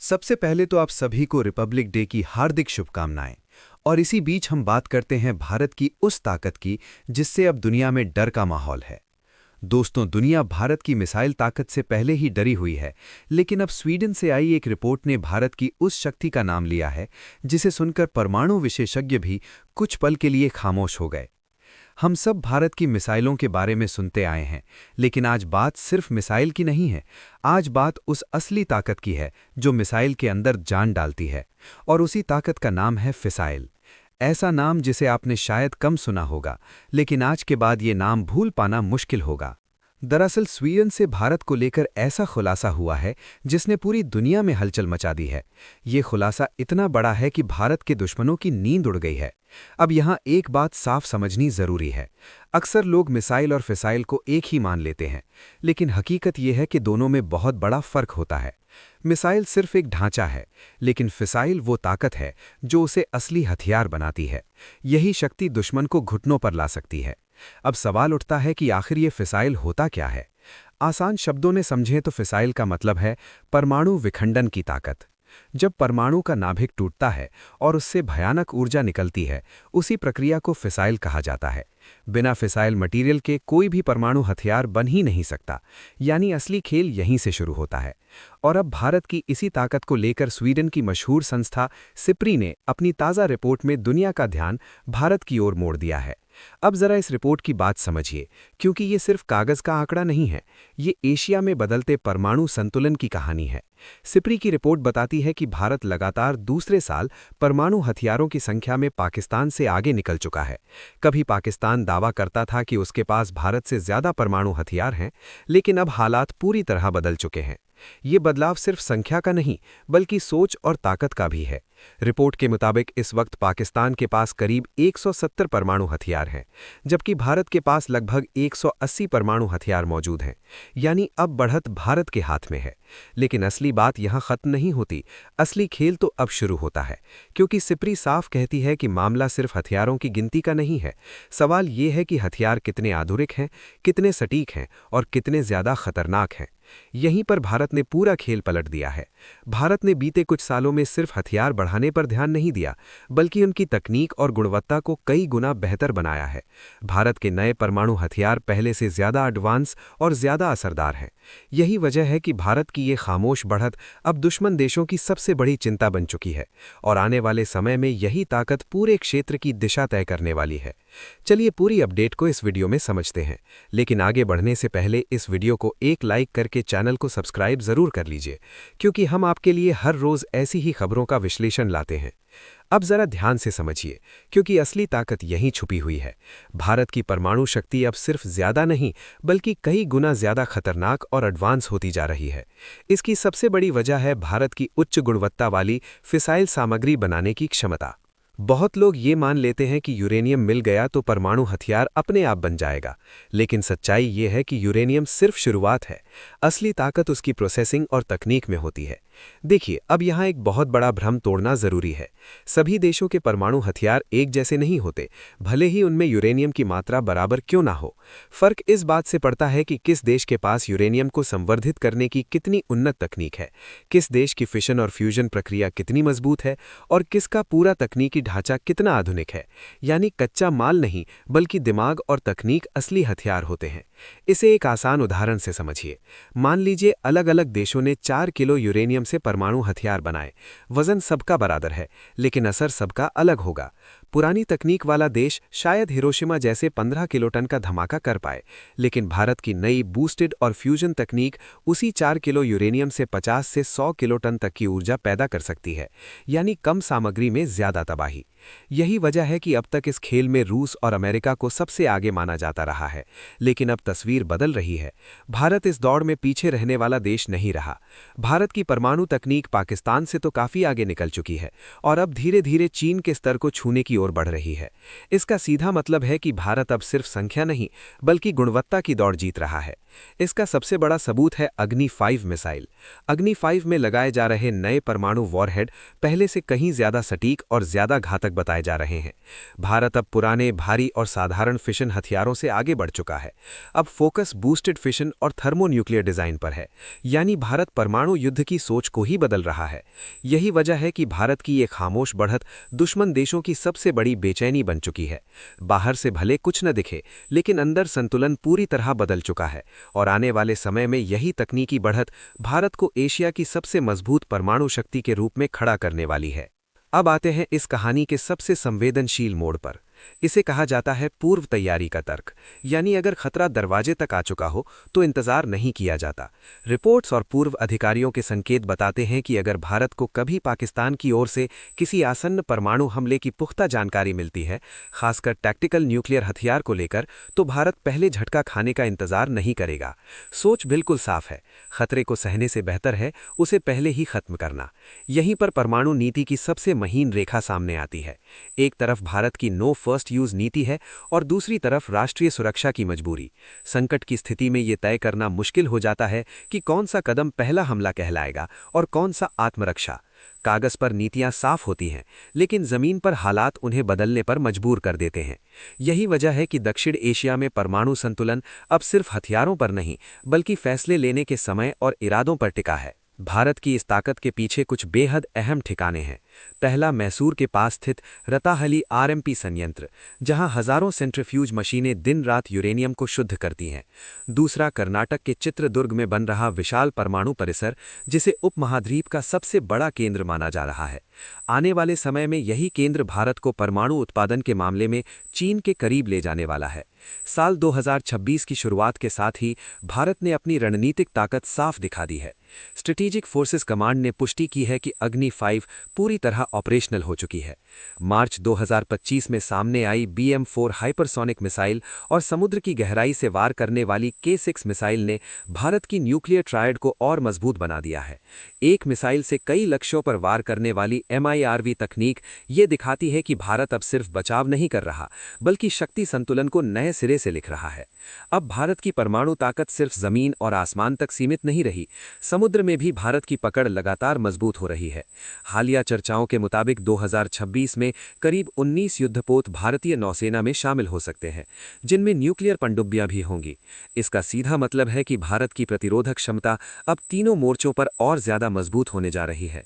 सबसे पहले तो आप सभी को रिपब्लिक डे की हार्दिक शुभकामनाएं। और इसी बीच हम बात करते हैं भारत की उस ताकत की जिससे अब दुनिया में डर का माहौल है। दोस्तों, दुनिया भारत की मिसाइल ताकत से पहले ही डरी हुई है, लेकिन अब स्वीडन से आई एक रिपोर्ट ने भारत की उस शक्ति का नाम लिया है जिसे सुनकर परमाणु विशेषज्ञ भी कुछ पल के लिए खामोश हो गए। हम सब भारत की मिसाइलों के बारे में सुनते आए हैं, लेकिन आज बात सिर्फ मिसाइल की नहीं है। आज बात उस असली ताकत की है जो मिसाइल के अंदर जान डालती है, और उसी ताकत का नाम है फिसाइल। ऐसा नाम जिसे आपने शायद कम सुना होगा, लेकिन आज के बाद ये नाम भूल पाना मुश्किल होगा। दरअसल स्वीडन से भारत को लेकर ऐसा खुलासा हुआ है जिसने पूरी दुनिया में हलचल मचा दी है। ये खुलासा इतना बड़ा है कि भारत के दुश्मनों की नींद उड़ गई है। अब यहाँ एक बात साफ समझनी जरूरी है। अक्सर लोग मिसाइल और फिसाइल को एक ही मान लेते हैं, लेकिन हकीकत यह है कि दोनों में बहुत बड़ा फर्क होता है। मिसाइल सिर्फ एक ढांचा है, लेकिन फिसाइल वो ताकत है जो उसे असली हथियार बनाती है। यही शक्ति दुश्मन को घुटनों पर ला सकती है। अब सवाल उठता है कि आखिर ये फिसाइल होता क्या है। आसान शब्दों में समझें तो फिसाइल का मतलब है परमाणु विखंडन की ताकत। जब परमाणु का नाभिक टूटता है और उससे भयानक ऊर्जा निकलती है, उसी प्रक्रिया को फिसाइल कहा जाता है। बिना फिसाइल मटेरियल के कोई भी परमाणु हथियार बन ही नहीं सकता। यानी असली खेल यहीं से शुरू होता है। और अब भारत की इसी ताकत को लेकर स्वीडन की मशहूर संस्था सिप्री ने अपनी ताज़ा रिपोर्ट में दुनिया का ध्यान भारत की ओर मोड़ दिया है। अब जरा इस रिपोर्ट की बात समझिए, क्योंकि ये सिर्फ कागज का आंकड़ा नहीं है, ये एशिया में बदलते परमाणु संतुलन की कहानी है। सिप्री की रिपोर्ट बताती है कि भारत लगातार दूसरे साल परमाणु हथियारों की संख्या में पाकिस्तान से आगे निकल चुका है। कभी पाकिस्तान दावा करता था कि उसके पास भारत से ज्यादा परमाणु हथियार हैं, लेकिन अब हालात पूरी तरह बदल चुके हैं। ये बदलाव सिर्फ संख्या का नहीं, बल्कि सोच और ताकत का भी है। रिपोर्ट के मुताबिक इस वक्त पाकिस्तान के पास करीब 170 परमाणु हथियार हैं, जबकि भारत के पास लगभग 180 परमाणु हथियार मौजूद हैं। यानी अब बढ़त भारत के हाथ में है। लेकिन असली बात यहाँ खत्म नहीं होती। असली खेल तो अब शुरू होता है, क्योंकि सिप्री साफ कहती है कि मामला सिर्फ हथियारों की गिनती का नहीं है। सवाल ये है कि हथियार कितने आधुनिक हैं, कितने सटीक हैं और कितने ज्यादा खतरनाक हैं। यहीं पर भारत ने पूरा खेल पलट दिया है। भारत ने बीते कुछ सालों में सिर्फ हथियार बढ़ाने पर ध्यान नहीं दिया, बल्कि उनकी तकनीक और गुणवत्ता को कई गुना बेहतर बनाया है। भारत के नए परमाणु हथियार पहले से ज्यादा एडवांस और ज्यादा असरदार हैं। यही वजह है कि भारत की ये खामोश बढ़त अब दुश्मन देशों की सबसे बड़ी चिंता बन चुकी है, और आने वाले समय में यही ताकत पूरे क्षेत्र की दिशा तय करने वाली है। चलिए पूरी अपडेट को इस वीडियो में समझते हैं, लेकिन आगे बढ़ने से पहले इस वीडियो को एक लाइक करके चैनल को सब्सक्राइब जरूर कर लीजिए, क्योंकि हम आपके लिए हर रोज ऐसी ही खबरों का विश्लेषण लाते हैं। अब जरा ध्यान से समझिए, क्योंकि असली ताकत यहीं छुपी हुई है। भारत की परमाणु शक्ति अब सिर्फ ज्यादा नहीं, बल्कि कई गुना ज्यादा खतरनाक और एडवांस होती जा रही है। इसकी सबसे बड़ी वजह है भारत की उच्च गुणवत्ता वाली फिसाइल सामग्री बनाने की क्षमता। बहुत लोग ये मान लेते हैं कि यूरेनियम मिल गया तो परमाणु हथियार अपने आप बन जाएगा, लेकिन सच्चाई ये है कि यूरेनियम सिर्फ शुरुआत है। असली ताकत उसकी प्रोसेसिंग और तकनीक में होती है। देखिए, अब यहाँ एक बहुत बड़ा भ्रम तोड़ना जरूरी है। सभी देशों के परमाणु हथियार एक जैसे नहीं होते, भले ही उनमें यूरेनियम की मात्रा बराबर क्यों ना हो। फर्क इस बात से पड़ता है कि किस देश के पास यूरेनियम को संवर्धित करने की कितनी उन्नत तकनीक है, किस देश की फिशन और फ्यूजन प्रक्रिया कितनी मजबूत है, और किसका पूरा तकनीकी ढांचा कितना आधुनिक है। यानी कच्चा माल नहीं, बल्कि दिमाग और तकनीक असली हथियार होते हैं। इसे एक आसान उदाहरण से समझिए। मान लीजिए अलग अलग देशों ने 4 किलो यूरेनियम से परमाणु हथियार बनाए। वजन सबका बराबर है, लेकिन असर सबका अलग होगा। पुरानी तकनीक वाला देश शायद हिरोशिमा जैसे 15 किलोटन का धमाका कर पाए, लेकिन भारत की नई बूस्टेड और फ्यूजन तकनीक उसी 4 किलो यूरेनियम से 50 से 100 किलोटन तक की ऊर्जा पैदा कर सकती है। यानी कम सामग्री में ज्यादा तबाही। यही वजह है कि अब तक इस खेल में रूस और अमेरिका को सबसे आगे माना जाता रहा है, लेकिन अब तस्वीर बदल रही है। भारत इस दौड़ में पीछे रहने वाला देश नहीं रहा। भारत की परमाणु तकनीक पाकिस्तान से तो काफी आगे निकल चुकी है, और अब धीरे धीरे चीन के स्तर को छूने की ओर बढ़ रही है। इसका सीधा मतलब है कि भारत अब सिर्फ संख्या नहीं, बल्कि गुणवत्ता की दौड़ जीत रहा है। इसका सबसे बड़ा सबूत है अग्नि 5 मिसाइल। अग्नि 5 में लगाए जा रहे नए परमाणु वॉरहेड पहले से कहीं ज्यादा सटीक और ज्यादा घातक बताए जा रहे हैं। भारत अब पुराने भारी और साधारण फिशन हथियारों से आगे बढ़ चुका है। अब फोकस बूस्टेड फिशन और थर्मोन्यूक्लियर डिजाइन पर है, यानी भारत परमाणु युद्ध की सोच को ही बदल रहा है। यही वजह है कि भारत की ये खामोश बढ़त दुश्मन देशों की सबसे बड़ी बेचैनी बन चुकी है। बाहर से भले कुछ न दिखे, लेकिन अंदर संतुलन पूरी तरह बदल चुका है और आने वाले समय में यही तकनीकी बढ़त भारत को एशिया की सबसे मजबूत परमाणु शक्ति के रूप में खड़ा करने वाली है। अब आते हैं इस कहानी के सबसे संवेदनशील मोड़ पर। इसे कहा जाता है पूर्व तैयारी का तर्क, यानी अगर खतरा दरवाजे तक आ चुका हो तो इंतजार नहीं किया जाता। रिपोर्ट्स और पूर्व अधिकारियों के संकेत बताते हैं कि अगर भारत को कभी पाकिस्तान की ओर से किसी आसन्न परमाणु हमले की पुख्ता जानकारी मिलती है, खासकर टैक्टिकल न्यूक्लियर हथियार को लेकर, तो भारत पहले झटका खाने का इंतजार नहीं करेगा। सोच बिल्कुल साफ है, खतरे को सहने से बेहतर है उसे पहले ही खत्म करना। यहीं पर परमाणु नीति की सबसे महीन रेखा सामने आती है। एक तरफ भारत की नो फर्स्ट यूज नीति है और दूसरी तरफ राष्ट्रीय सुरक्षा की मजबूरी। संकट की स्थिति में ये तय करना मुश्किल हो जाता है कि कौन सा कदम पहला हमला कहलाएगा और कौन सा आत्मरक्षा। कागज पर नीतियां साफ होती हैं, लेकिन जमीन पर हालात उन्हें बदलने पर मजबूर कर देते हैं। यही वजह है कि दक्षिण एशिया में परमाणु संतुलन अब सिर्फ हथियारों पर नहीं, बल्कि फैसले लेने के समय और इरादों पर टिका है। भारत की इस ताकत के पीछे कुछ बेहद अहम ठिकाने हैं। पहला, मैसूर के पास स्थित रताहली आरएमपी संयंत्र, जहां हजारों सेंट्रीफ्यूज मशीनें दिन रात यूरेनियम को शुद्ध करती हैं। दूसरा, कर्नाटक के चित्रदुर्ग में बन रहा विशाल परमाणु परिसर, जिसे उपमहाद्वीप का सबसे बड़ा केंद्र माना जा रहा है। आने वाले समय में यही केंद्र भारत को परमाणु उत्पादन के मामले में चीन के करीब ले जाने वाला है। साल 2026 की शुरुआत के साथ ही भारत ने अपनी रणनीतिक ताकत साफ दिखा दी है। स्ट्रेटेजिक फोर्सेस कमांड ने पुष्टि की है कि अग्नि 5 पूरी तरह ऑपरेशनल हो चुकी है। मार्च 2025 में सामने आई BM-4 हाइपरसोनिक मिसाइल और समुद्र की गहराई से वार करने वाली K-6 मिसाइल ने भारत की न्यूक्लियर ट्रायड को और मजबूत बना दिया है। एक मिसाइल से कई लक्ष्यों पर वार करने वाली MIRV तकनीक ये दिखाती है कि भारत अब सिर्फ बचाव नहीं कर रहा, बल्कि शक्ति संतुलन को नए सिरे से लिख रहा है। अब भारत की परमाणु ताकत सिर्फ जमीन और आसमान तक सीमित नहीं रही, समुद्र में भी भारत की पकड़ लगातार मजबूत हो रही है। हालिया चर्चाओं के मुताबिक 2026 में करीब 19 युद्धपोत भारतीय नौसेना में शामिल हो सकते हैं, जिनमें न्यूक्लियर पनडुब्बियां भी होंगी। इसका सीधा मतलब है कि भारत की प्रतिरोधक क्षमता अब तीनों मोर्चों पर और ज्यादा मजबूत होने जा रही है।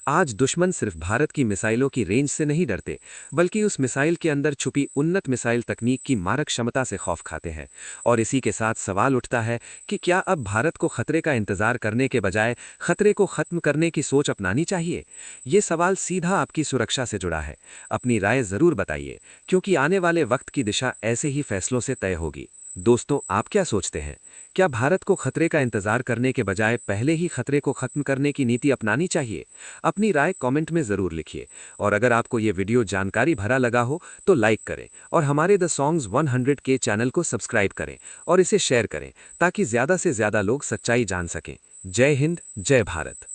आज दुश्मन सिर्फ भारत की मिसाइलों की रेंज से नहीं डरते, बल्कि उस मिसाइल के अंदर छुपी उन्नत मिसाइल तकनीक की मारक क्षमता से खौफ खाते हैं। और इसी के साथ सवाल उठता है कि क्या अब भारत को खतरे का इंतजार करने के बजाय खतरे को खत्म करने की सोच अपनानी चाहिए? ये सवाल सीधा आपकी सुरक्षा से जुड़ा है। अपनी राय जरूर बताइए, क्योंकि आने वाले वक्त की दिशा ऐसे ही फैसलों से तय होगी। दोस्तों, आप क्या सोचते हैं? क्या भारत को खतरे का इंतजार करने के बजाय पहले ही खतरे को खत्म करने की नीति अपनानी चाहिए? अपनी राय कमेंट में जरूर लिखिए। और अगर आपको ये वीडियो जानकारी भरा लगा हो तो लाइक करें और हमारे द सॉन्ग्स 100K चैनल को सब्सक्राइब करें और इसे शेयर करें, ताकि ज्यादा से ज्यादा लोग सच्चाई जान सकें। जय हिंद, जय भारत।